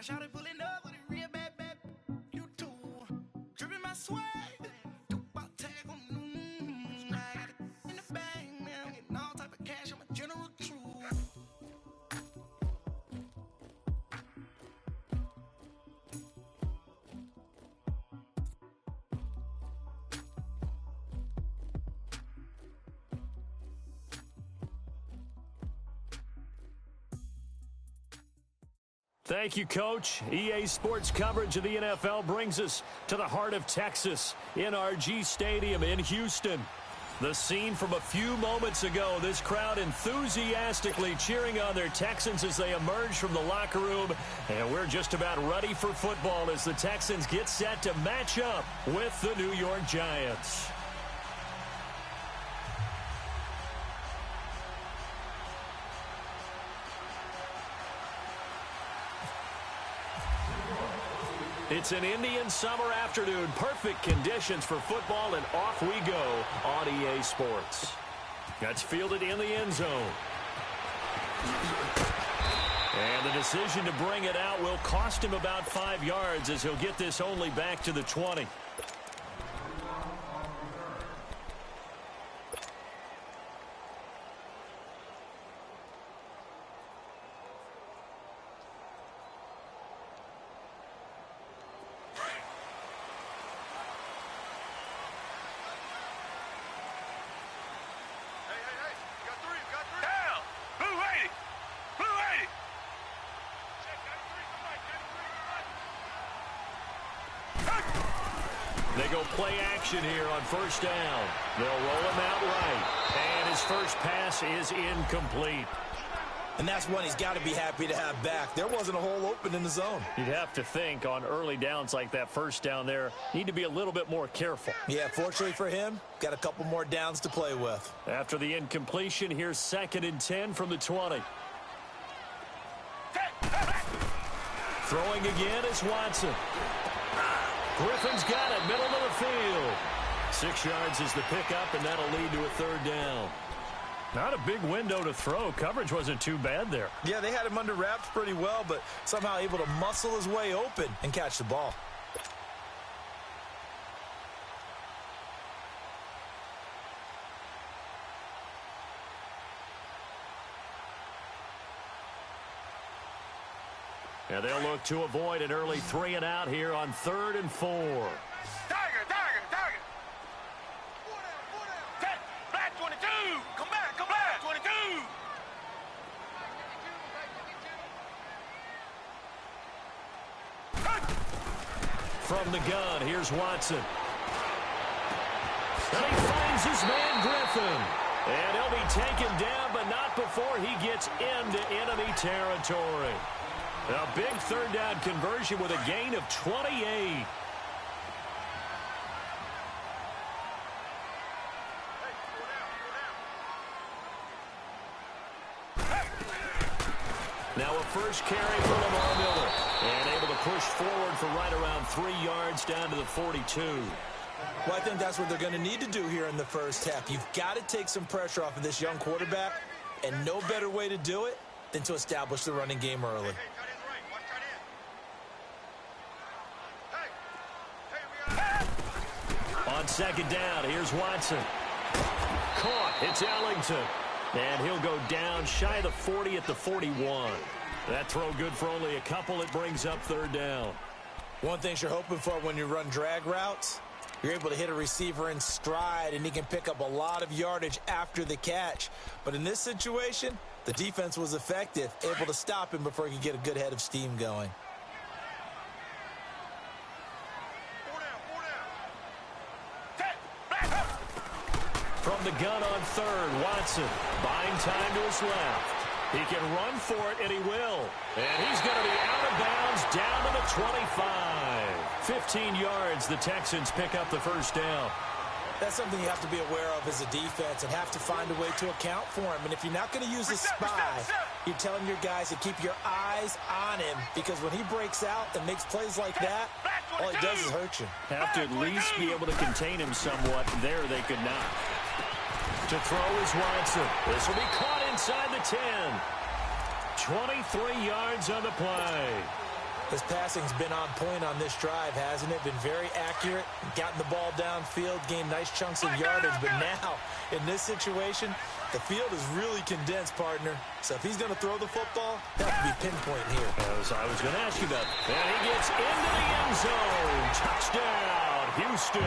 I shouted pulling up with a real bad, bad. You too. Dripping my swag. About tag on I got it in the bag, man. I'm getting all type of cash. I'm a general true. Thank you, Coach. EA Sports coverage of the NFL brings us to the heart of Texas, NRG Stadium in Houston. The scene from a few moments ago, this crowd enthusiastically cheering on their Texans as they emerge from the locker room. And we're just about ready for football as the Texans get set to match up with the New York Giants. It's an Indian summer afternoon. Perfect conditions for football, and off we go on EA Sports. That's fielded in the end zone. And the decision to bring it out will cost him about 5 yards as he'll get this only back to the 20. They go play action here on first down. They'll roll him out right. And his first pass is incomplete. And that's one he's got to be happy to have back. There wasn't a hole open in the zone. You'd have to think on early downs like that first down there, need to be a little bit more careful. Yeah, fortunately for him, got a couple more downs to play with. After the incompletion, here's 2nd and 10 from the 20. Throwing again is Watson. Griffin's got it, middle of the field. 6 yards is the pickup, and that'll lead to a 3rd down. Not a big window to throw. Coverage wasn't too bad there. Yeah, they had him under wraps pretty well, but somehow able to muscle his way open and catch the ball. Yeah, they'll look to avoid an early 3 and out here on 3rd and 4. Tiger! Black 22! Come back! 22! From the gun, here's Watson. And he finds his man Griffin. And he'll be taken down, but not before he gets into enemy territory. A big 3rd down conversion with a gain of 28. Now a first carry for Lamar Miller. And able to push forward for right around 3 yards down to the 42. Well, I think that's what they're going to need to do here in the first half. You've got to take some pressure off of this young quarterback, and no better way to do it than to establish the running game early. On 2nd down, here's Watson. Caught. It's Ellington. And he'll go down shy of the 40 at the 41. That throw good for only a couple. It brings up 3rd down. One thing you're hoping for when you run drag routes, you're able to hit a receiver in stride, and he can pick up a lot of yardage after the catch. But in this situation, the defense was effective, able to stop him before he could get a good head of steam going. From the gun on 3rd, Watson buying time to his left. He can run for it, and he will. And he's going to be out of bounds down to the 25. 15 yards, the Texans pick up the first down. That's something you have to be aware of as a defense and have to find a way to account for him. And if you're not going to use a spy, you're telling your guys to keep your eyes on him, because when he breaks out and makes plays like that, all he does is hurt you. Have to at least be able to contain him somewhat. There they could not. To throw is Watson. This will be caught inside the 10. 23 yards on the play. His passing's been on point on this drive, hasn't it? Been very accurate, gotten the ball downfield, gained nice chunks of yardage. But now, in this situation, the field is really condensed, partner. So if he's going to throw the football, that would be pinpoint here. As I was going to ask you about. And he gets into the end zone. Touchdown, Houston.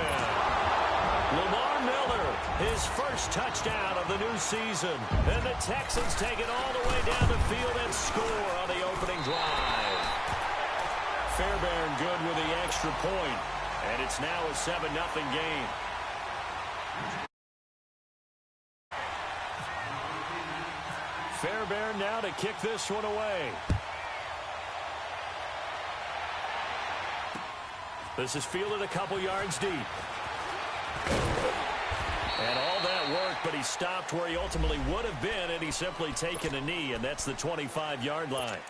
Lamar Miller, his first touchdown of the new season. And the Texans take it all the way down the field and score on the opening drive. Fairbairn good with the extra point. And it's now a 7-0 game. Fairbairn now to kick this one away. This is fielded a couple yards deep. And all that worked, but he stopped where he ultimately would have been, and he's simply taken a knee, and that's the 25-yard line.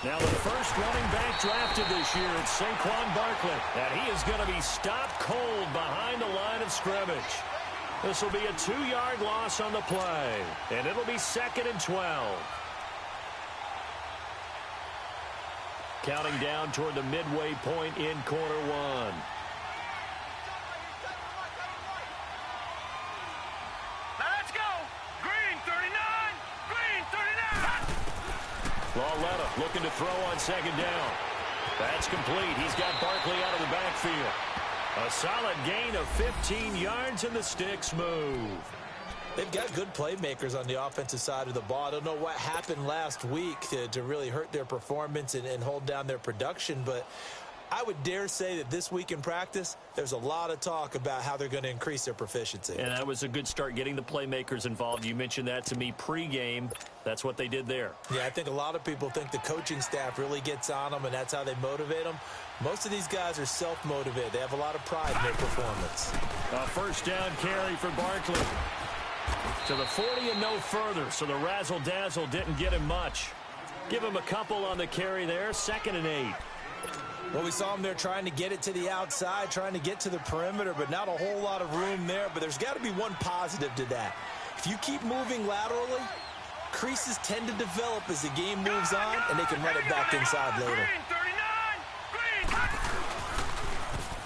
Now the first running back drafted this year, it's Saquon Barkley. And he is going to be stopped cold behind the line of scrimmage. This will be a 2-yard loss on the play. And it'll be 2nd and 12. Counting down toward the midway point in quarter one. Let's go! Green 39! Green 39! Lauletta looking to throw on 2nd down. That's complete. He's got Barkley out of the backfield. A solid gain of 15 yards, and the sticks move. They've got good playmakers on the offensive side of the ball. I don't know what happened last week to really hurt their performance and hold down their production, but I would dare say that this week in practice, there's a lot of talk about how they're going to increase their proficiency. And that was a good start, getting the playmakers involved. You mentioned that to me pregame. That's what they did there. Yeah, I think a lot of people think the coaching staff really gets on them, and that's how they motivate them. Most of these guys are self-motivated. They have a lot of pride in their performance. A first down carry for Barkley. To the 40 and no further, so the razzle-dazzle didn't get him much. Give him a couple on the carry there, 2nd and 8. Well, we saw him there trying to get it to the outside, trying to get to the perimeter, but not a whole lot of room there. But there's got to be one positive to that. If you keep moving laterally, creases tend to develop as the game moves on, and they can run it back inside later.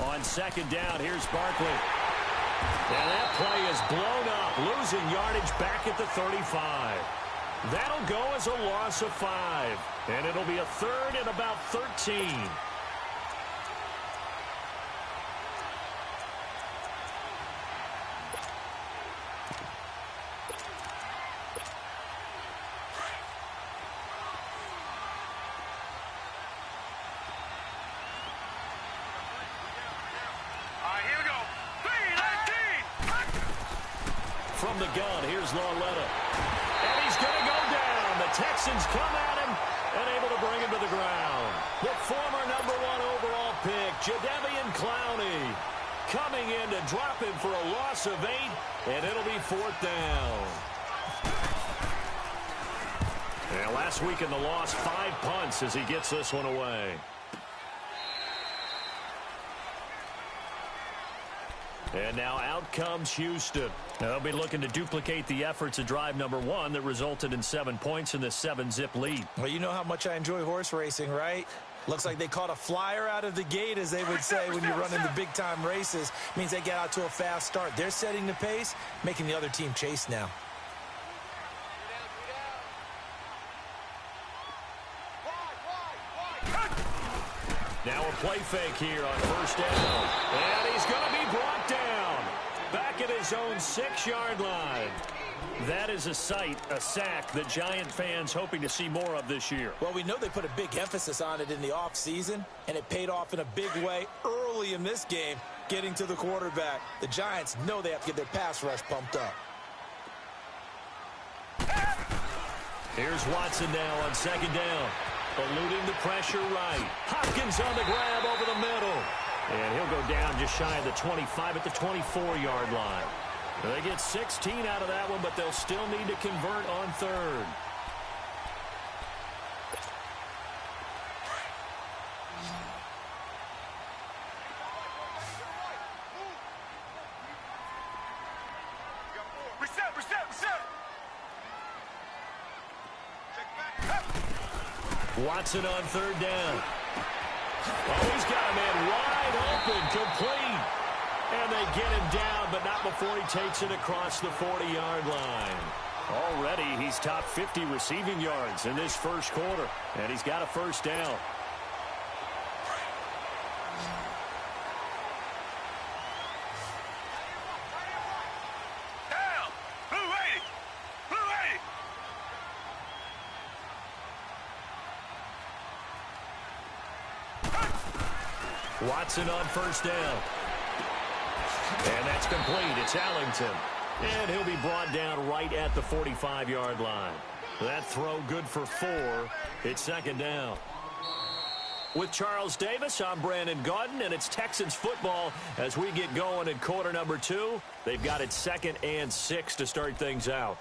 On 2nd down, here's Barkley. And that play is blown up, losing yardage back at the 35. That'll go as a loss of 5. And it'll be a 3rd and about 13. From the gun, here's Lauletta. And he's going to go down. The Texans come at him and able to bring him to the ground. The former #1 overall pick, Jadeveon Clowney, coming in to drop him for a loss of 8, and it'll be 4th down. And last week in the loss, 5 punts as he gets this one away. And now out comes Houston. They'll be looking to duplicate the efforts of drive #1 that resulted in 7 points in the 7-zip lead. Well, you know how much I enjoy horse racing, right? Looks like they caught a flyer out of the gate, as they would say when you're running the big-time races. Means they get out to a fast start. They're setting the pace, making the other team chase now. Now a play fake here on 1st down. And he's going to be brought down back at his own 6-yard line. That is a sight, a sack that Giant fans hoping to see more of this year. Well, we know they put a big emphasis on it in the offseason, and it paid off in a big way early in this game, getting to the quarterback. The Giants know they have to get their pass rush pumped up. Here's Watson now on 2nd down. Eluding the pressure right. Hopkins on the grab over the middle. And he'll go down just shy of the 25 at the 24-yard line. They get 16 out of that one, but they'll still need to convert on 3rd. Watson on third down. Oh, he's got a man wide open, complete. And they get him down, but not before he takes it across the 40-yard line. Already, he's top 50 receiving yards in this first quarter, and he's got a first down. Watson on first down. And that's complete. It's Allington. And he'll be brought down right at the 45-yard line. That throw good for 4. It's second down. With Charles Davis, I'm Brandon Gaudin, and it's Texans football as we get going in quarter number 2. They've got it 2nd and 6 to start things out.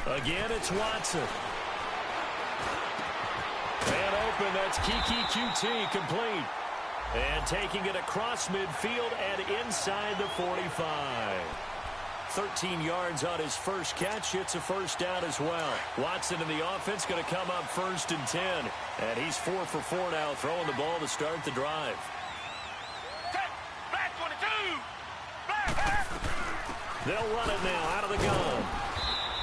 Again, it's Watson. And open, that's Kiki QT, complete. And taking it across midfield and inside the 45. 13 yards on his first catch. It's a first down as well. Watson in the offense going to come up 1st and 10. And he's 4 for 4 now, throwing the ball to start the drive. Black 22! Black! They'll run it now out of the gun.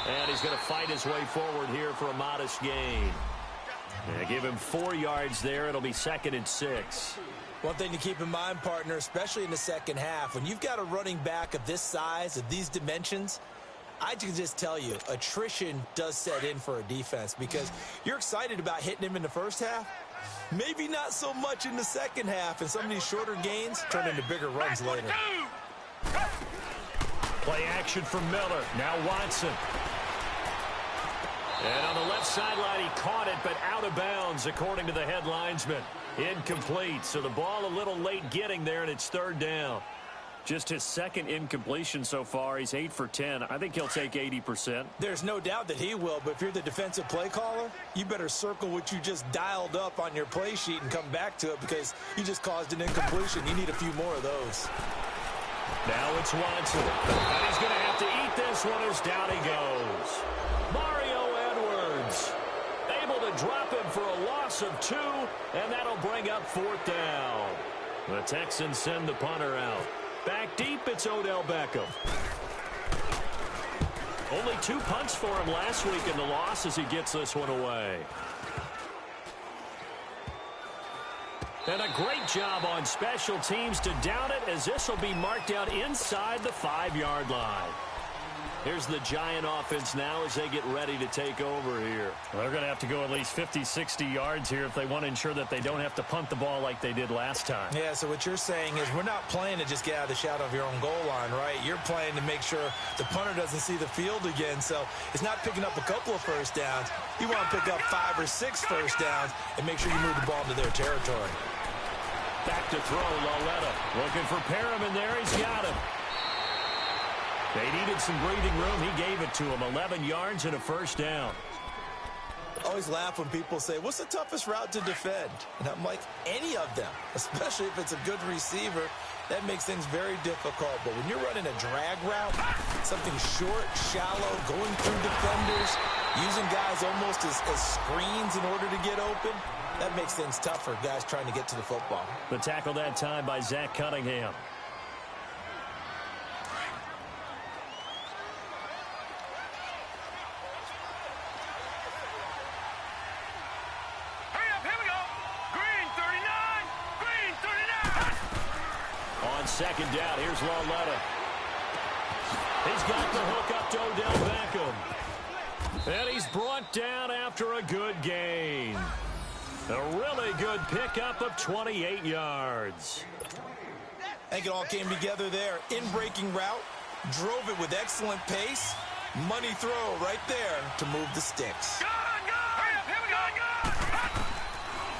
And he's going to fight his way forward here for a modest gain. And give him 4 yards there. It'll be 2nd and 6. One thing to keep in mind, partner, especially in the second half, when you've got a running back of this size, of these dimensions, I can just tell you, attrition does set in for a defense because you're excited about hitting him in the first half. Maybe not so much in the second half, and some of these shorter gains turn into bigger runs later. Play action from Miller. Now Watson. And on the left sideline, he caught it, but out of bounds, according to the head linesman. Incomplete. So the ball a little late getting there, and it's 3rd down. Just his 2nd incompletion so far. He's 8 for 10. I think he'll take 80%. There's no doubt that he will, but if you're the defensive play caller, you better circle what you just dialed up on your play sheet and come back to it because you just caused an incompletion. You need a few more of those. Now it's Watson. And he's going to have to eat this one as down he goes. Mario Edwards able to drop him for a loss of 2, and that'll bring up 4th down. The Texans send the punter out. Back deep, it's Odell Beckham. Only 2 punts for him last week in the loss as he gets this one away. And a great job on special teams to down it as this will be marked out inside the 5-yard line. Here's the Giant offense now as they get ready to take over here. Well, they're going to have to go at least 50, 60 yards here if they want to ensure that they don't have to punt the ball like they did last time. Yeah, so what you're saying is we're not playing to just get out of the shadow of your own goal line, right? You're playing to make sure the punter doesn't see the field again. So it's not picking up a couple of first downs. You want to pick up 5 or 6 first downs and make sure you move the ball into their territory. Back to throw, Lauletta. Looking for Parham in there. He's got him. They needed some breathing room. He gave it to him. 11 yards and a first down. I always laugh when people say, what's the toughest route to defend? And I'm like, any of them, especially if it's a good receiver. That makes things very difficult. But when you're running a drag route, something short, shallow, going through defenders, using guys almost as screens in order to get open, that makes things tough for guys trying to get to the football. The tackle that time by Zach Cunningham. Second down. Here's Lauletta. He's got the hook up to Odell Beckham. And he's brought down after a good gain. A really good pickup of 28 yards. I think it all came together there. In-breaking route. Drove it with excellent pace. Money throw right there to move the sticks.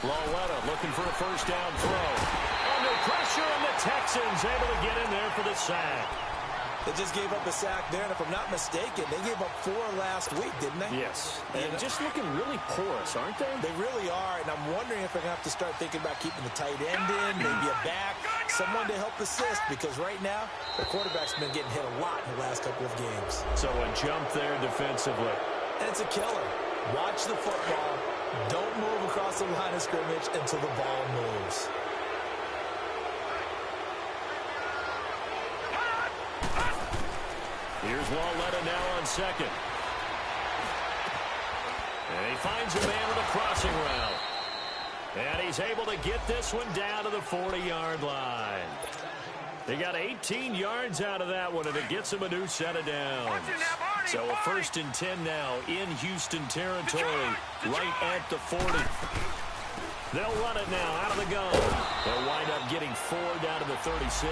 Lauletta looking for a first down throw. Under pressure, and the Texans able to get in there for the sack. They just gave up a sack there, and if I'm not mistaken, they gave up 4 last week, didn't they? Yes. And just looking really porous, aren't they? They really are, and I'm wondering if they're going to have to start thinking about keeping the tight end in, maybe a back, someone to help assist, because right now, the quarterback's been getting hit a lot in the last couple of games. So a jump there defensively. And it's a killer. Watch the football. Don't move across the line of scrimmage until the ball moves. Here's Walletta now on second. And he finds a man with a crossing route. And he's able to get this one down to the 40-yard line. They got 18 yards out of that one, and it gets him a new set of downs. So a 1st and 10 now in Houston territory, right at the 40. They'll run it now out of the gun. They'll wind up getting 4 down to the 36.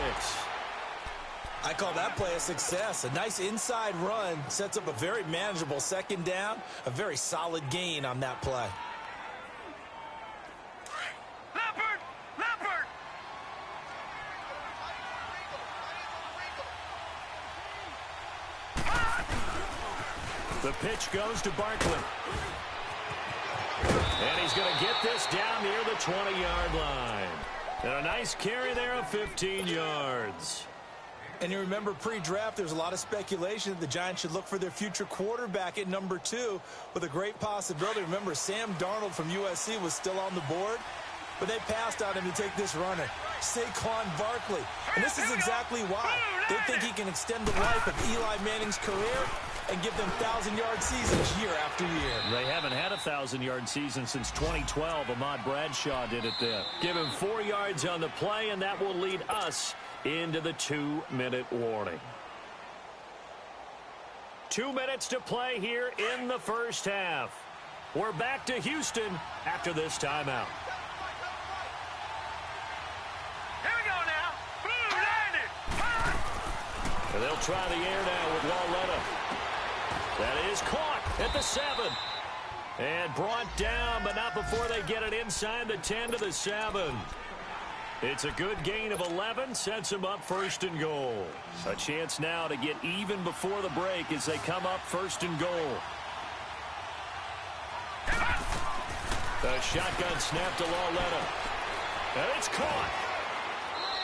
I call that play a success. A nice inside run sets up a very manageable 2nd down, a very solid gain on that play. The pitch goes to Barkley. And he's going to get this down near the 20-yard line. And a nice carry there of 15 yards. And you remember pre-draft, there's a lot of speculation that the Giants should look for their future quarterback at number 2 with a great possibility. Remember, Sam Darnold from USC was still on the board, but they passed on him to take this runner, Saquon Barkley. And this is exactly why. They think he can extend the life of Eli Manning's career and give them 1,000-yard seasons year after year. They haven't had a 1,000-yard season since 2012. Ahmad Bradshaw did it then. Give him 4 yards on the play, and that will lead us into the 2-minute warning. 2 minutes to play here in the first half. We're back to Houston after this timeout. Here we go now. Blue landed. And they'll try the air now with Walletta. That is caught at the 7. And brought down, but not before they get it inside the 10 to the 7. It's a good gain of 11, sets them up 1st and goal. A chance now to get even before the break as they come up 1st and goal. The shotgun snap to Walletta. And it's caught.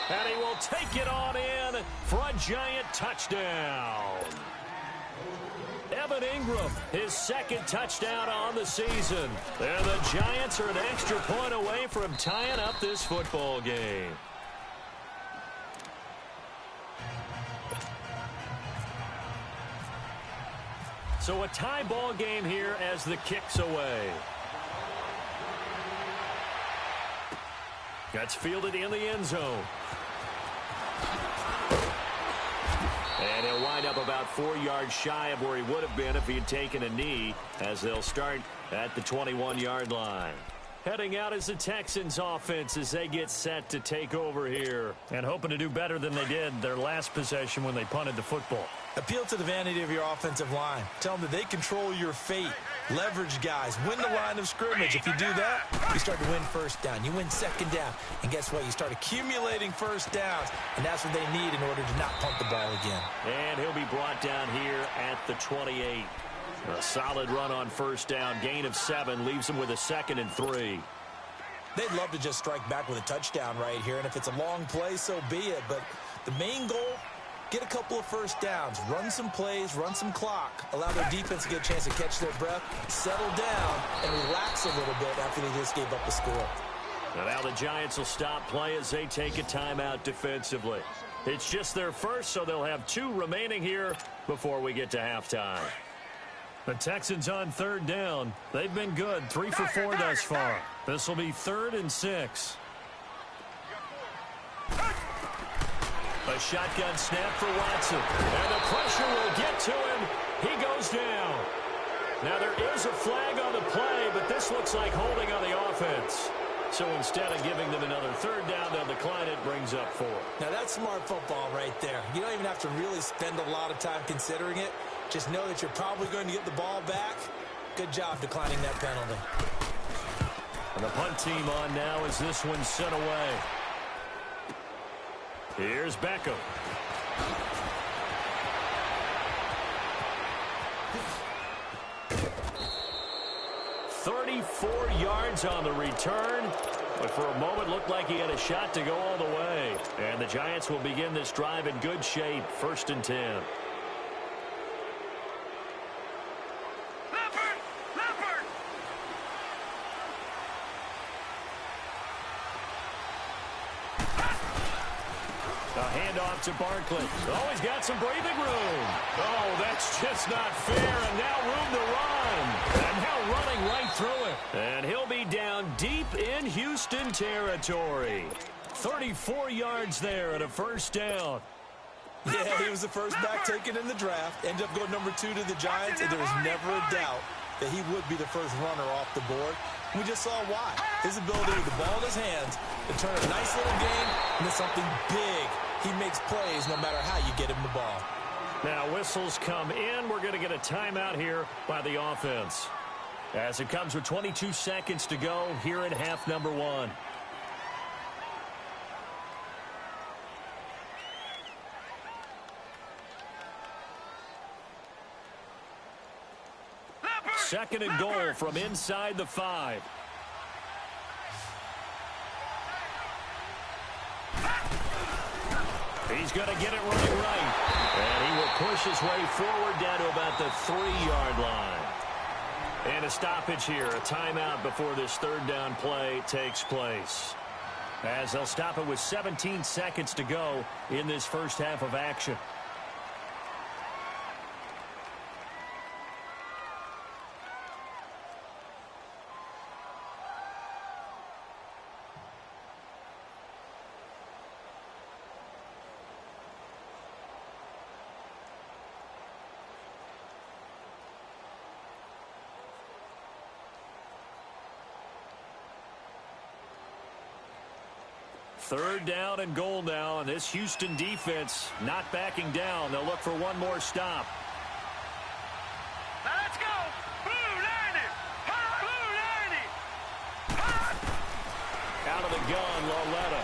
And he will take it on in for a Giant touchdown. Evan Ingram, his 2nd touchdown on the season. And the Giants are an extra point away from tying up this football game. So a tie ball game here as the kick's away. That's fielded in the end zone. And he'll wind up about 4 yards shy of where he would have been if he had taken a knee, as they'll start at the 21-yard line. Heading out is the Texans offense as they get set to take over here. And hoping to do better than they did their last possession when they punted the football. Appeal to the vanity of your offensive line. Tell them that they control your fate. Leverage guys. Win the line of scrimmage. If you do that, you start to win 1st down. You win 2nd down. And guess what? You start accumulating 1st downs. And that's what they need in order to not punt the ball again. And he'll be brought down here at the 28. A solid run on 1st down. Gain of 7 leaves them with a 2nd and 3. They'd love to just strike back with a touchdown right here. And if it's a long play, so be it. But the main goal, get a couple of 1st downs, run some plays, run some clock, allow their defense to get a chance to catch their breath, settle down, and relax a little bit after they just gave up the score. And now the Giants will stop play as they take a timeout defensively. It's just their first, so they'll have 2 remaining here before we get to halftime. The Texans on 3rd down. They've been good, 3 for 4 thus far. This will be 3rd and 6. A shotgun snap for Watson. And the pressure will get to him. He goes down. Now there is a flag on the play, but this looks like holding on the offense. So instead of giving them another 3rd down, they'll decline it, brings up 4. Now that's smart football right there. You don't even have to really spend a lot of time considering it. Just know that you're probably going to get the ball back. Good job declining that penalty. And the punt team on now as this one's sent away. Here's Beckham. 34 yards on the return, but for a moment looked like he had a shot to go all the way. And the Giants will begin this drive in good shape, 1st and 10. A handoff to Barkley. Oh, he's got some breathing room. Oh, that's just not fair. And now room to run. And now running right through it. And he'll be down deep in Houston territory. 34 yards there and a 1st down. Yeah, he was the first back taken in the draft. Ended up going number 2 to the Giants, and there was never a doubt that he would be the first runner off the board. We just saw why. His ability with the ball in his hands to turn a nice little game into something big. He makes plays no matter how you get him the ball. Now whistles come in. We're going to get a timeout here by the offense. As it comes with 22 seconds to go here in half number 1. Second and goal from inside the 5. He's going to get it running right. And he will push his way forward down to about the 3-yard line. And a stoppage here, a timeout before this 3rd down play takes place. As they'll stop it with 17 seconds to go in this first half of action. Third down and goal now, and this Houston defense not backing down. They'll look for one more stop. Let's go! Blue 90! Blue 90! Out of the gun, Loletta.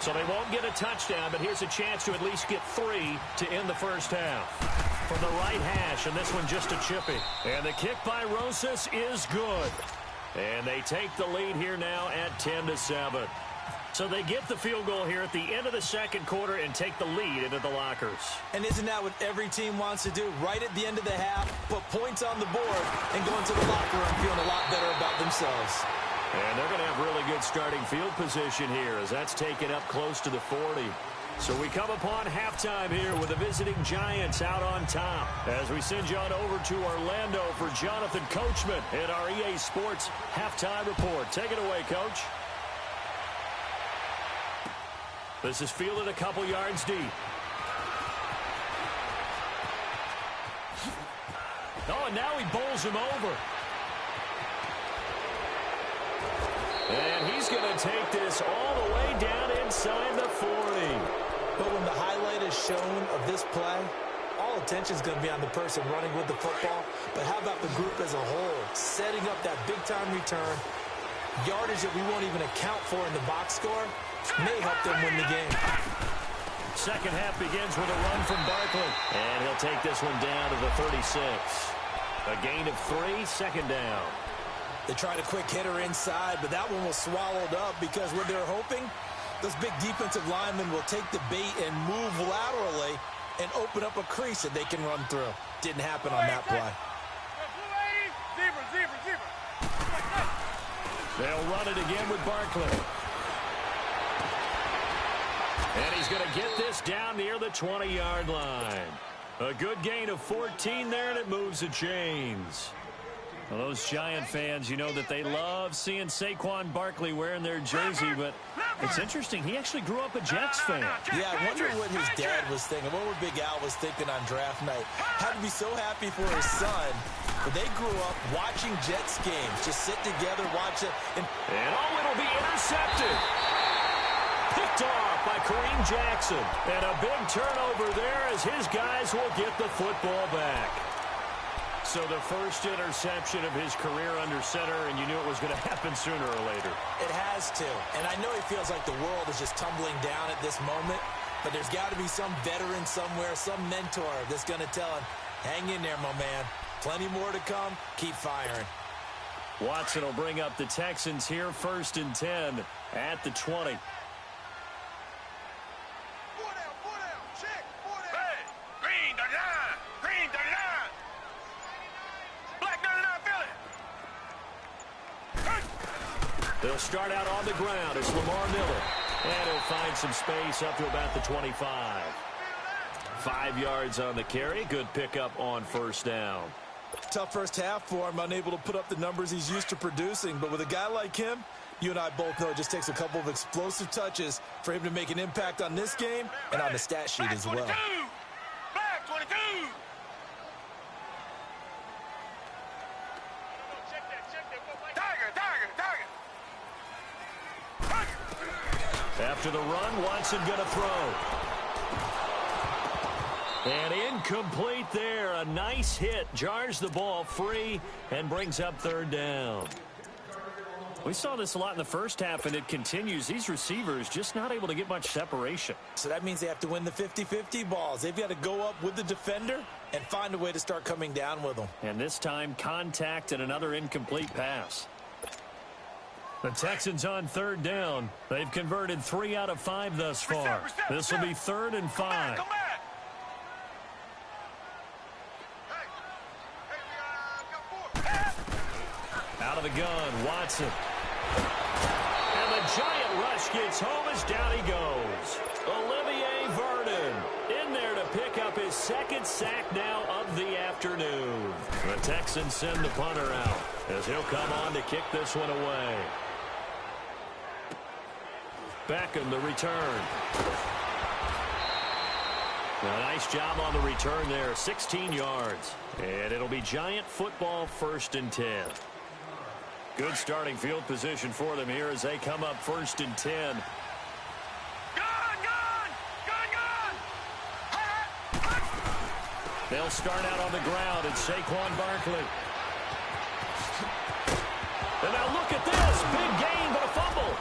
So they won't get a touchdown, but here's a chance to at least get 3 to end the first half. From the right hash, and this one just a chippy. And the kick by Rosas is good. And they take the lead here now at 10-7. So they get the field goal here at the end of the second quarter and take the lead into the lockers. And isn't that what every team wants to do? Right at the end of the half, put points on the board, and go into the locker room feeling a lot better about themselves. And they're going to have really good starting field position here as that's taken up close to the 40. So we come upon halftime here with the visiting Giants out on top. As we send you on over to Orlando for Jonathan Coachman in our EA Sports Halftime Report. Take it away, Coach. This is fielded a couple yards deep. Oh, and now he bowls him over. And he's going to take this all the way down inside the 40. But when the highlight is shown of this play, all attention is going to be on the person running with the football. But how about the group as a whole, setting up that big-time return, yardage that we won't even account for in the box score, may help them win the game. Second half begins with a run from Barkley. And he'll take this one down to the 36. A gain of 3, second down. They tried a quick hitter inside, but that one was swallowed up because what they're hoping, those big defensive linemen will take the bait and move laterally and open up a crease that they can run through. Didn't happen on that play. They'll run it again with Barkley. And he's going to get this down near the 20-yard line. A good gain of 14 there, and it moves the chains. Well, those Giant fans, you know that they love seeing Saquon Barkley wearing their jersey, but it's interesting. He actually grew up a Jets fan. Yeah, I wonder what his dad was thinking. What would Big Al was thinking on draft night? Had to be so happy for his son. But they grew up watching Jets games. Just sit together, watch it. And oh, it'll be intercepted. Picked off by Kareem Jackson. And a big turnover there as his guys will get the football back. So the first interception of his career under center, and you knew it was going to happen sooner or later. It has to. And I know he feels like the world is just tumbling down at this moment. but there's got to be some veteran somewhere, some mentor that's going to tell him, hang in there, my man. Plenty more to come. Keep firing. Watson will bring up the Texans here, 1st and 10 at the 20. Hey, green 39. Green 39. Black 99 Philly. They'll start out on the ground. It's Lamar Miller. And he'll find some space up to about the 25. 5 yards on the carry. Good pickup on 1st down. Tough first half for him, unable to put up the numbers he's used to producing. But with a guy like him, you and I both know it just takes a couple of explosive touches for him to make an impact on this game and on the stat sheet as well. Black 22. After the run, Watson going to throw. And incomplete there. A nice hit. Jars the ball free and brings up 3rd down. We saw this a lot in the first half, and it continues. These receivers just not able to get much separation. So that means they have to win the 50-50 balls. They've got to go up with the defender and find a way to start coming down with them. And this time, contact and another incomplete pass. The Texans on 3rd down. They've converted 3 out of 5 thus far. This will be 3rd and 5. Come back. Out of the gun, Watson. And the giant rush gets home as down he goes. Olivier Vernon in there to pick up his 2nd sack now of the afternoon. The Texans send the punter out as he'll come on to kick this one away. Beckham, the return. A nice job on the return there, 16 yards. And it'll be Giant football, 1st and 10. Good starting field position for them here as they come up 1st and 10. They'll start out on the ground. It's Saquon Barkley. And now look at this. Big gain, but a fumble.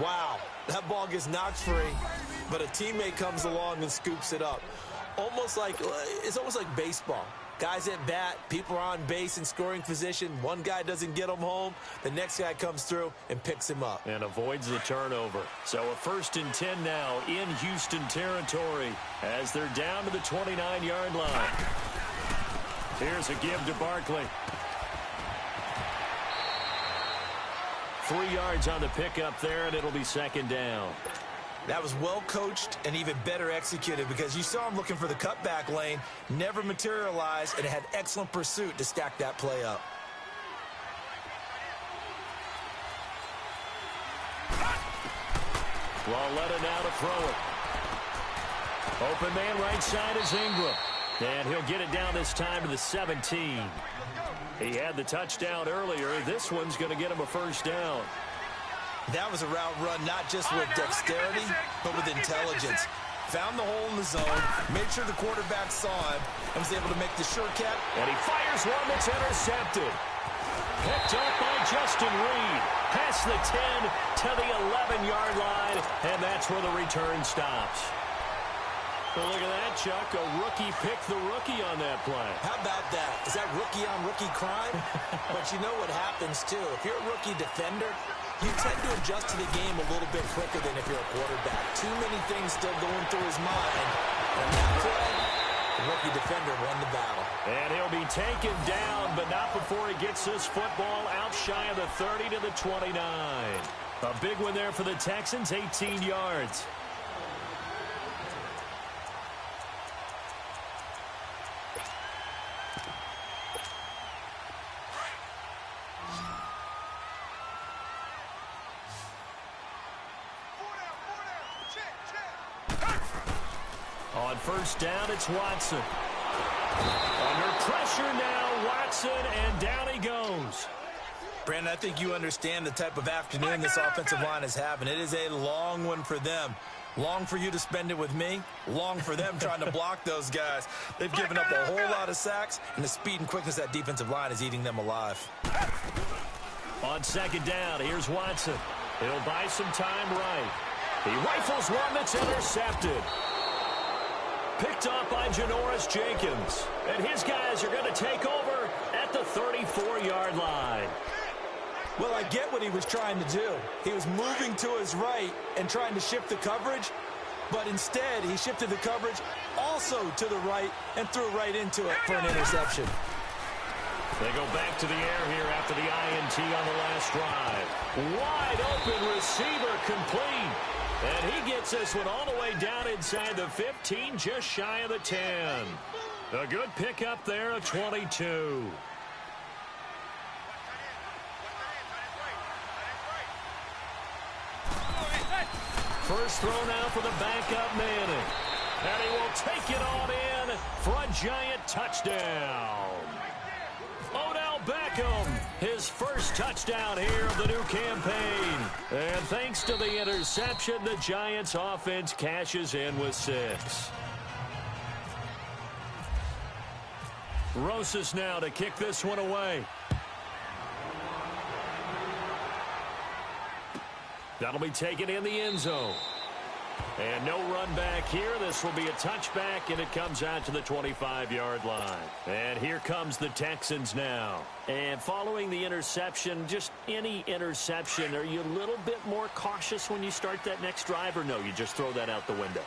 Wow, that ball gets knocked free, but a teammate comes along and scoops it up. It's almost like baseball. Guys at bat, people are on base in scoring position. One guy doesn't get him home. The next guy comes through and picks him up. And avoids the turnover. So a 1st and 10 now in Houston territory as they're down to the 29-yard line. Here's a give to Barkley. 3 yards on the pickup there, and it'll be 2nd down. That was well coached and even better executed because you saw him looking for the cutback lane, never materialized, and had excellent pursuit to stack that play up. Walletta now to throw it. Open man right side is Ingram. And he'll get it down this time to the 17. He had the touchdown earlier. This one's going to get him a 1st down. That was a route run not just with dexterity, but with intelligence. Found the hole in the zone, made sure the quarterback saw him, and was able to make the sure catch. And he fires one that's intercepted. Picked up by Justin Reed. Past the 10 to the 11-yard line, and that's where the return stops. Well, look at that, Chuck. A rookie picked the rookie on that play. How about that? Is that rookie-on-rookie crime? But you know what happens, too. If you're a rookie defender, you tend to adjust to the game a little bit quicker than if you're a quarterback. Too many things still going through his mind. And that play, the rookie defender won the battle. And he'll be taken down, but not before he gets this football out shy of the 30 to the 29. A big one there for the Texans, 18 yards. On 1st down, it's Watson. Under pressure now, Watson, and down he goes. Brandon, I think you understand the type of afternoon this offensive line is having. It is a long one for them. Long for you to spend it with me. Long for them trying to block those guys. They've given up a whole lot of sacks, and the speed and quickness of that defensive line is eating them alive. On 2nd down, here's Watson. He'll buy some time right. He rifles one that's intercepted. Picked off by Janoris Jenkins. And his guys are going to take over at the 34-yard line. Well, I get what he was trying to do. He was moving to his right and trying to shift the coverage, but instead he shifted the coverage also to the right and threw right into it for an interception. They go back to the air here after the INT on the last drive. Wide open receiver complete. And he gets this one all the way down inside the 15, just shy of the 10. A good pickup there, a 22. First throw now for the backup Manning. And he will take it on in for a giant touchdown. Odell Beckham, his first touchdown here of the new campaign. And thanks to the interception, the Giants offense cashes in with 6. Rosas now to kick this one away. That'll be taken in the end zone. And no run back here. This will be a touchback, and it comes out to the 25-yard line. And here comes the Texans now. And following the interception, just any interception, are you a little bit more cautious when you start that next drive, or no, you just throw that out the window?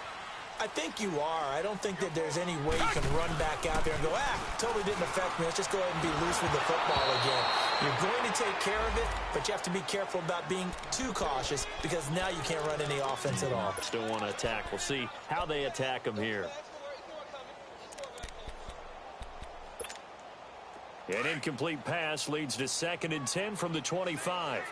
I think you are. I don't think that there's any way you can run back out there and go, totally didn't affect me. Let's just go ahead and be loose with the football again. You're going to take care of it, but you have to be careful about being too cautious because now you can't run any offense at all. Still want to attack. We'll see how they attack them here. An incomplete pass leads to 2nd and 10 from the 25.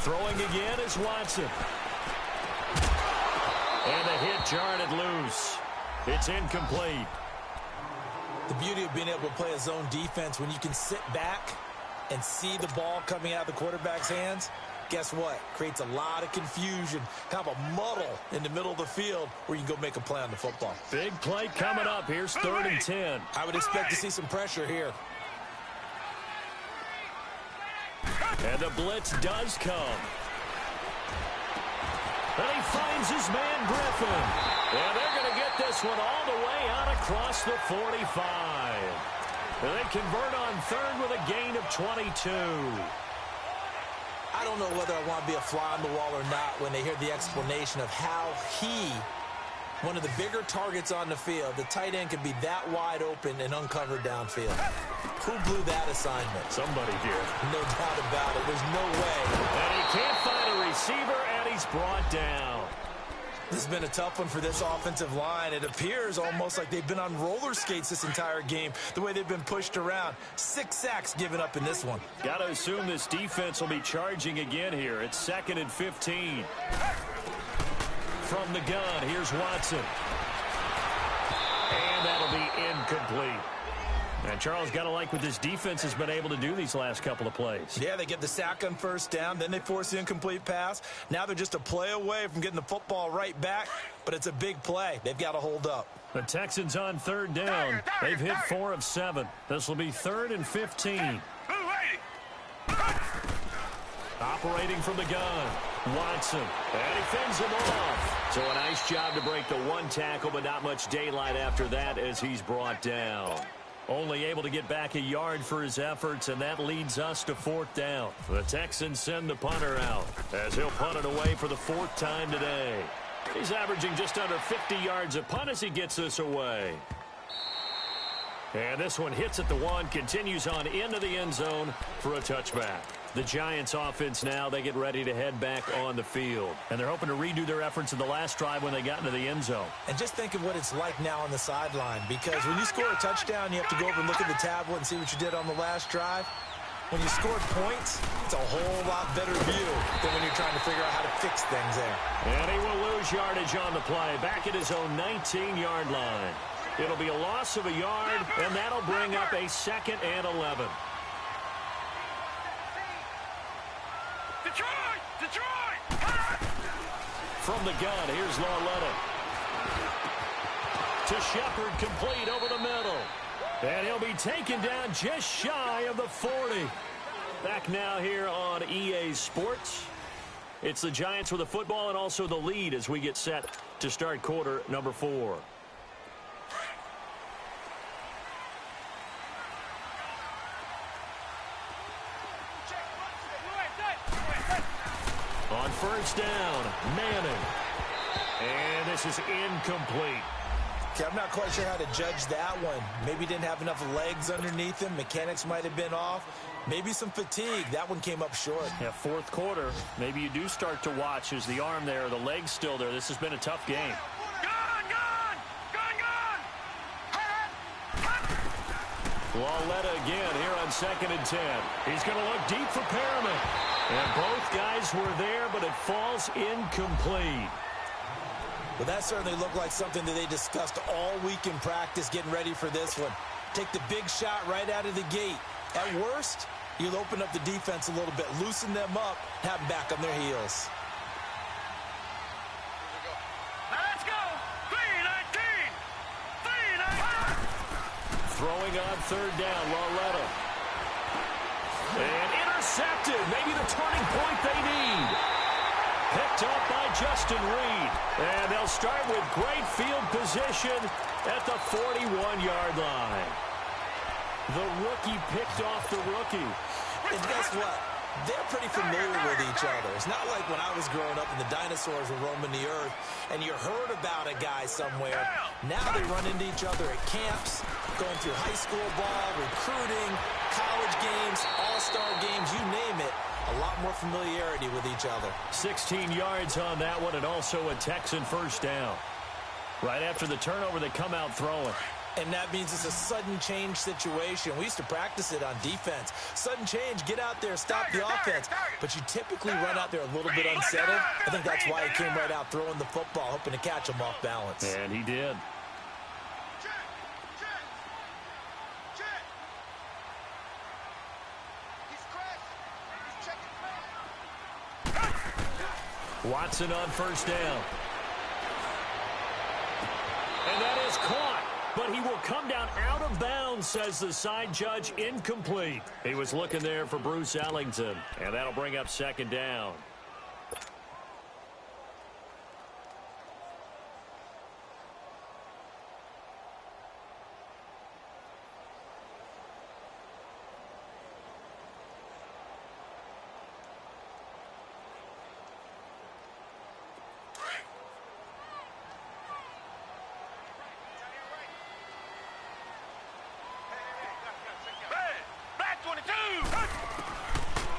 Throwing again is Watson. And the hit jarred it loose. It's incomplete. The beauty of being able to play a zone defense when you can sit back and see the ball coming out of the quarterback's hands, guess what? Creates a lot of confusion. Have a muddle in the middle of the field where you can go make a play on the football. Big play coming up. Here's 3rd and 10. I would expect to see some pressure here. And the blitz does come. And he finds his man Griffin. And they're going to get this one all the way out across the 45. And they convert on 3rd with a gain of 22. I don't know whether I want to be a fly on the wall or not when they hear the explanation of how one of the bigger targets on the field, the tight end could be that wide open and uncovered downfield. Who blew that assignment? Somebody did. No doubt about it. There's no way. And he can't find a receiver, and he's brought down. This has been a tough one for this offensive line. It appears almost like they've been on roller skates this entire game, the way they've been pushed around. 6 sacks given up in this one. Got to assume this defense will be charging again here. It's 2nd and 15. From the gun, here's Watson. And that'll be incomplete. And Charles, got to like what this defense has been able to do these last couple of plays. Yeah, they get the sack on 1st down, then they force the incomplete pass. Now they're just a play away from getting the football right back, but it's a big play. They've got to hold up. The Texans on 3rd down. They've hit 4 of 7. This will be 3rd and 15. Operating from the gun, Watson. And he fends him off. So a nice job to break the 1 tackle, but not much daylight after that as he's brought down. Only able to get back a yard for his efforts, and that leads us to 4th down. The Texans send the punter out as he'll punt it away for the 4th time today. He's averaging just under 50 yards a punt as he gets this away. And this one hits at the 1, continues on into the end zone for a touchback. The Giants offense now, they get ready to head back on the field. And they're hoping to redo their efforts in the last drive when they got into the end zone. And just think of what it's like now on the sideline, because when you score a touchdown, you have to go over and look at the tablet and see what you did on the last drive. When you scored points, it's a whole lot better view than when you're trying to figure out how to fix things there. And he will lose yardage on the play, back at his own 19-yard line. It'll be a loss of a yard, and that'll bring up a 2nd and 11. Detroit! From the gun, here's Lauletta. To Shepard, complete over the middle. And he'll be taken down just shy of the 40. Back now here on EA Sports. It's the Giants with the football and also the lead as we get set to start quarter number 4. On first down, Manning. And this is incomplete. Okay, I'm not quite sure how to judge that one. Maybe didn't have enough legs underneath him. Mechanics might have been off. Maybe some fatigue. That one came up short. Yeah, fourth quarter. Maybe you do start to watch as the arm there, the leg's still there. This has been a tough game. Lauletta again here on 2nd and 10. He's going to look deep for Perriman. And both guys were there, but it falls incomplete. Well, that certainly looked like something that they discussed all week in practice getting ready for this one. Take the big shot right out of the gate. At worst, you'll open up the defense a little bit, loosen them up, have them back on their heels. Let's go. 3-19. 3-19. Throwing on third down, Lauletta. And intercepted. Maybe the turning point they need. Picked up by Justin Reed. And they'll start with great field position at the 41-yard line. The rookie picked off the rookie. And guess what? They're pretty familiar with each other. It's not like when I was growing up and the dinosaurs were roaming the earth and you heard about a guy somewhere. Now they run into each other at camps, going through high school ball, recruiting, college games, all-star games, you name it. A lot more familiarity with each other. 16 yards on that one and also a Texan first down. Right after the turnover, they come out throwing. And that means it's a sudden change situation. We used to practice it on defense. Sudden change, get out there, stop the offense. But you typically run out there a little bit unsettled. I think that's why he came right out throwing the football, hoping to catch him off balance. And he did. Watson on first down. And that is caught. But he will come down out of bounds, says the side judge. Incomplete. He was looking there for Bruce Ellington. And that'll bring up second down.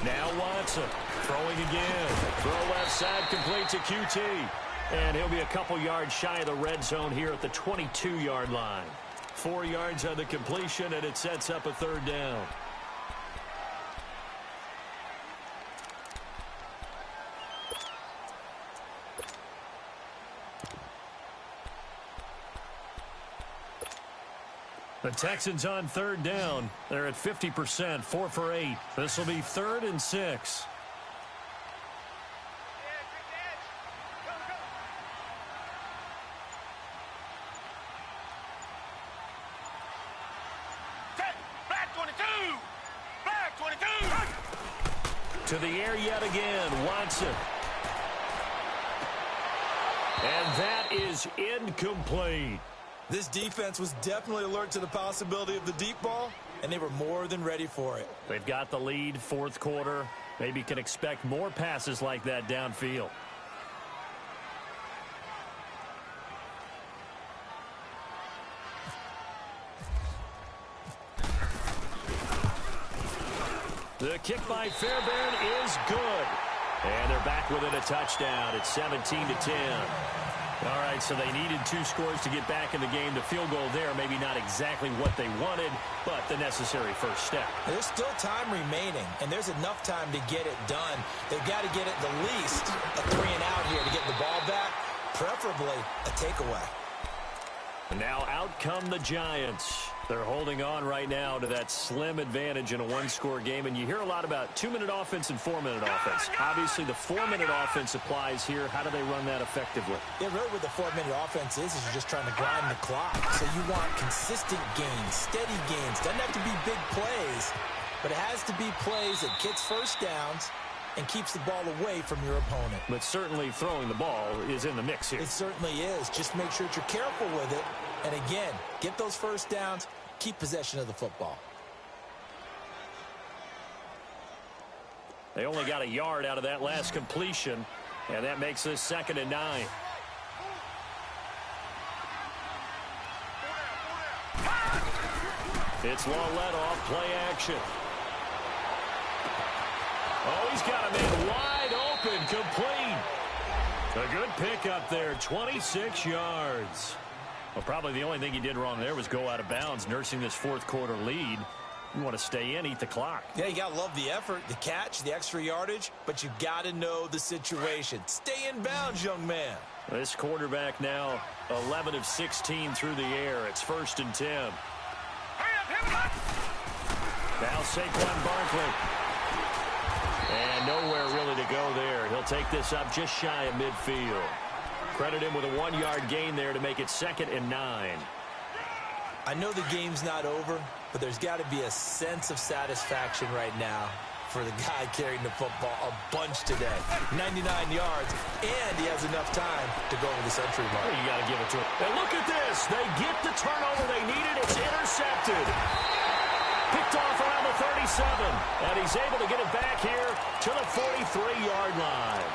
Now Watson throwing again. Throw left side complete to QT. And he'll be a couple yards shy of the red zone here at the 22-yard line. 4 yards on the completion, and it sets up a third down. The Texans on third down. They're at 50%, 4 for 8. This will be 3rd and 6. Black 22. Black 22. To the air yet again, Watson. And that is incomplete. This defense was definitely alert to the possibility of the deep ball, and they were more than ready for it. They've got the lead, fourth quarter. Maybe can expect more passes like that downfield. The kick by Fairbairn is good. And they're back within a touchdown. It's 17-10. All right, so they needed 2 scores to get back in the game. The field goal there, maybe not exactly what they wanted, but the necessary first step. There's still time remaining, and there's enough time to get it done. They've got to get it the least a 3 and out here to get the ball back, preferably a takeaway. And now out come the Giants. They're holding on right now to that slim advantage in a one-score game, and you hear a lot about 2-minute offense and 4-minute offense. Obviously, the 4-minute offense applies here. How do they run that effectively? Yeah, really what the 4-minute offense is you're just trying to grind the clock. So you want consistent gains, steady gains. Doesn't have to be big plays, but it has to be plays that gets first downs and keeps the ball away from your opponent. But certainly throwing the ball is in the mix here. It certainly is. Just make sure that you're careful with it. And again, get those first downs, keep possession of the football. They only got a yard out of that last completion, and that makes this 2nd and 9. It's long let off, play action. Oh, he's got a man wide open, complete. A good pickup there, 26 yards. Well, probably the only thing he did wrong there was go out of bounds, nursing this fourth-quarter lead. You want to stay in, eat the clock. Yeah, you got to love the effort, the catch, the extra yardage, but you got to know the situation. Stay in bounds, young man. This quarterback now 11 of 16 through the air. It's 1st and 10. Now Saquon Barkley. And nowhere really to go there. He'll take this up just shy of midfield. Credit him with a 1-yard gain there to make it 2nd and 9. I know the game's not over, but there's got to be a sense of satisfaction right now for the guy carrying the football a bunch today. 99 yards, and he has enough time to go over the century mark. Well, you got to give it to him. And look at this. They get the turnover they needed. It's intercepted. Picked off around the 37, and he's able to get it back here to the 43-yard line.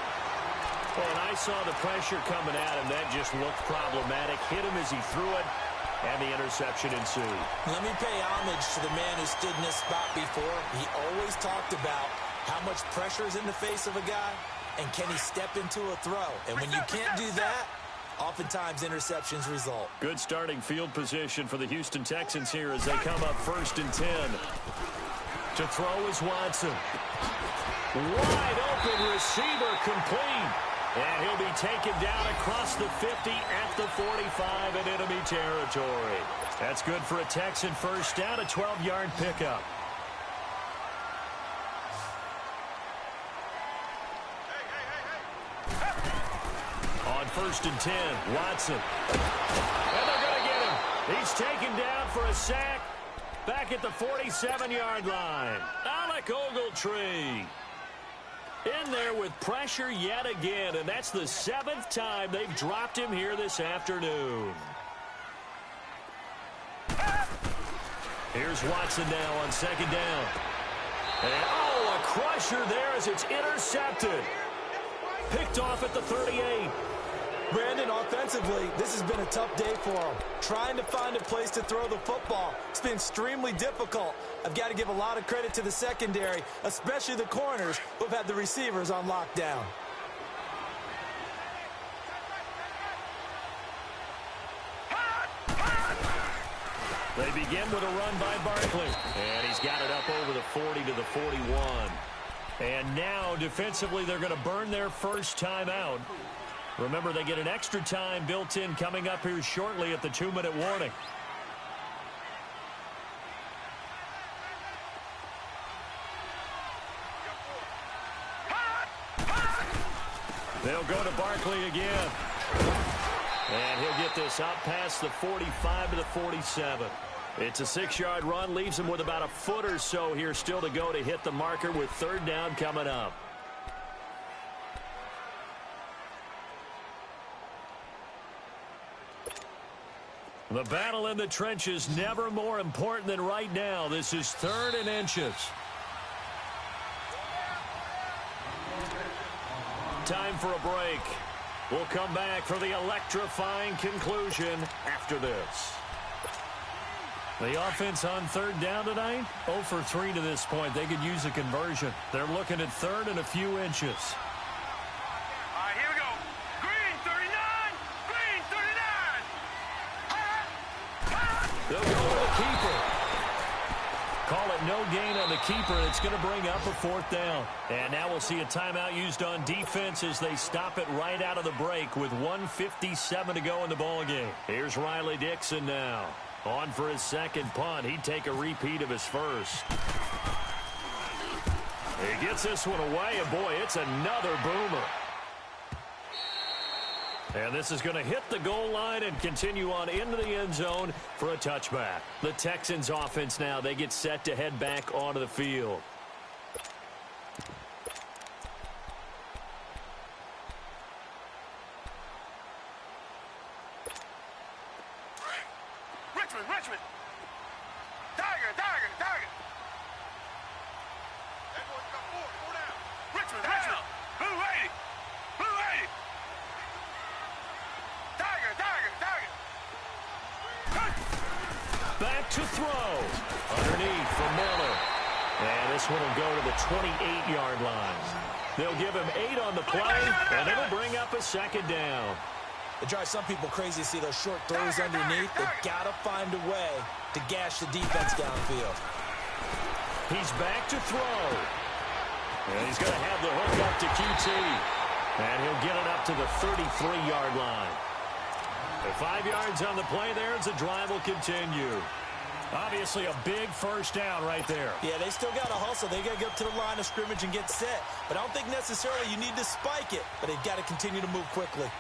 Well, and I saw the pressure coming at him. That just looked problematic. Hit him as he threw it, and the interception ensued. Let me pay homage to the man who stood in this spot before. He always talked about how much pressure is in the face of a guy, and can he step into a throw. And when you can't do that, oftentimes interceptions result. Good starting field position for the Houston Texans here as they come up 1st and 10. To throw is Watson. Wide open receiver, complete. And he'll be taken down across the 50 at the 45 in enemy territory. That's good for a Texan first down, a 12-yard pickup. On 1st and 10, Watson. And they're going to get him. He's taken down for a sack back at the 47-yard line. Alec Ogletree in there with pressure yet again, and that's the 7th time they've dropped him here this afternoon. Here's Watson now on 2nd down. And, a crusher there as it's intercepted. Picked off at the 38. Brandon, offensively, this has been a tough day for him. Trying to find a place to throw the football. It's been extremely difficult. I've got to give a lot of credit to the secondary, especially the corners who have had the receivers on lockdown. They begin with a run by Barkley. And he's got it up over the 40 to the 41. And now, defensively, they're going to burn their first time out. Remember, they get an extra time built in coming up here shortly at the 2-minute warning. They'll go to Barkley again. And he'll get this out past the 45 to the 47. It's a 6-yard run, leaves him with about a foot or so here still to go to hit the marker with 3rd down coming up. The battle in the trenches never more important than right now. This is 3rd and inches. Time for a break. We'll come back for the electrifying conclusion after this. The offense on 3rd down tonight, 0 for 3 to this point. They could use a conversion. They're looking at 3rd and a few inches. All right, here we go. Green 39. Green 39. They'll go to the keeper. Call it no gain on the keeper. It's going to bring up a 4th down. And now we'll see a timeout used on defense as they stop it right out of the break with 1:57 to go in the ballgame. Here's Riley Dixon now. On for his second punt. He'd take a repeat of his first. He gets this one away, and boy, it's another boomer. And this is going to hit the goal line and continue on into the end zone for a touchback. The Texans offense now, they get set to head back onto the field. Richmond. Tiger. Everyone's got four down. Richmond. Blue 80. Tiger. Back to throw. Underneath for Miller. And this one will go to the 28-yard line. They'll give him 8 on the play, and it'll bring up a second down. It drives some people crazy to see those short throws underneath. They've got to find a way to gash the defense downfield. He's back to throw. And he's going to have the hook up to QT. And he'll get it up to the 33-yard line. The 5 yards on the play there as the drive will continue. Obviously a big first down right there. Yeah, they still got to hustle. They got to get up to the line of scrimmage and get set. But I don't think necessarily you need to spike it. But they've got to continue to move quickly.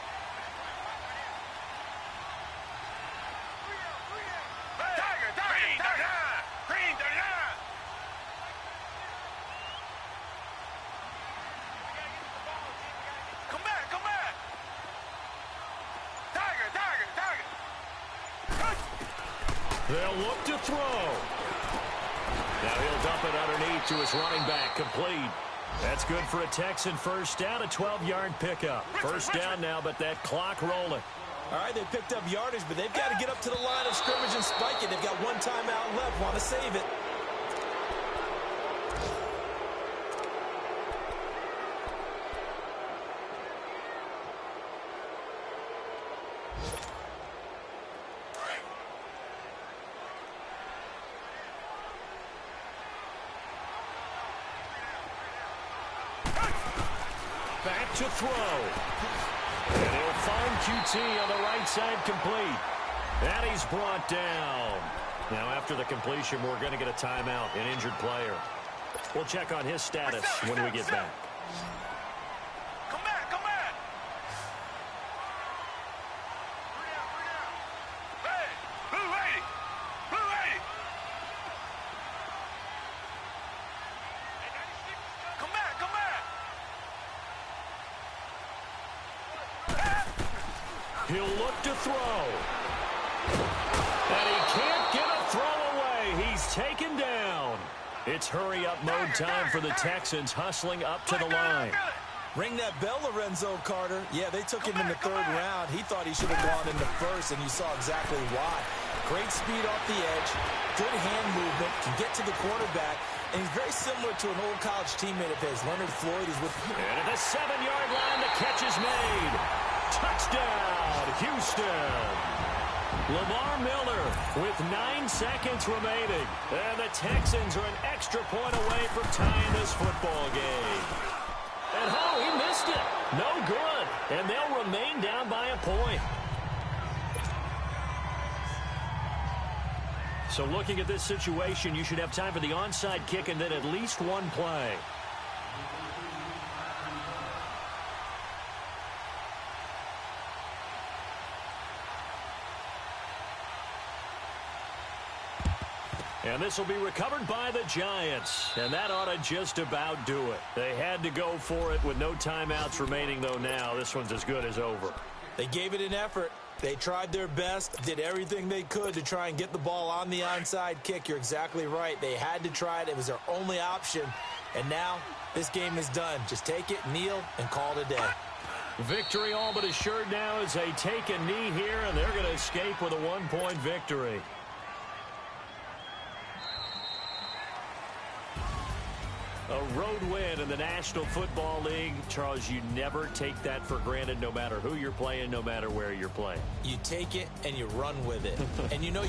They'll look to throw. Now he'll dump it underneath to his running back, complete. That's good for a Texan first down, a 12-yard pickup. First down now, but that clock rolling. All right, they picked up yardage, but they've got to get up to the line of scrimmage and spike it. They've got one timeout left, want to save it. Back to throw. And he'll find QT on the right side, complete. And he's brought down. Now after the completion, we're going to get a timeout, an injured player. We'll check on his status when we get back. Come back. Hey, Blue 80. Come back. He'll look to throw. And he can't get a throw away. He's taken down. It's hurry-up mode time for the Texans, hustling up to the line. Ring that bell, Lorenzo Carter. Yeah, they took him in the third round. He thought he should have gone in the first, and you saw exactly why. Great speed off the edge, good hand movement, can get to the quarterback, and he's very similar to an old college teammate of his. Leonard Floyd is with him. And at the 7-yard line, the catch is made. Touchdown, Houston. Lamar Miller with 9 seconds remaining. And the Texans are an extra point away from tying this football game. And he missed it. No good. And they'll remain down by a point. So looking at this situation, you should have time for the onside kick and then at least one play. And this will be recovered by the Giants. And that ought to just about do it. They had to go for it with no timeouts remaining, though now. This one's as good as over. They gave it an effort. They tried their best, did everything they could to try and get the ball on the onside kick. You're exactly right. They had to try it. It was their only option. And now this game is done. Just take it, kneel, and call it a day. Victory all but assured now as they take a knee here, and they're going to escape with a 1-point victory. A road win in the National Football League. Charles, you never take that for granted no matter who you're playing, no matter where you're playing. You take it and you run with it. And you know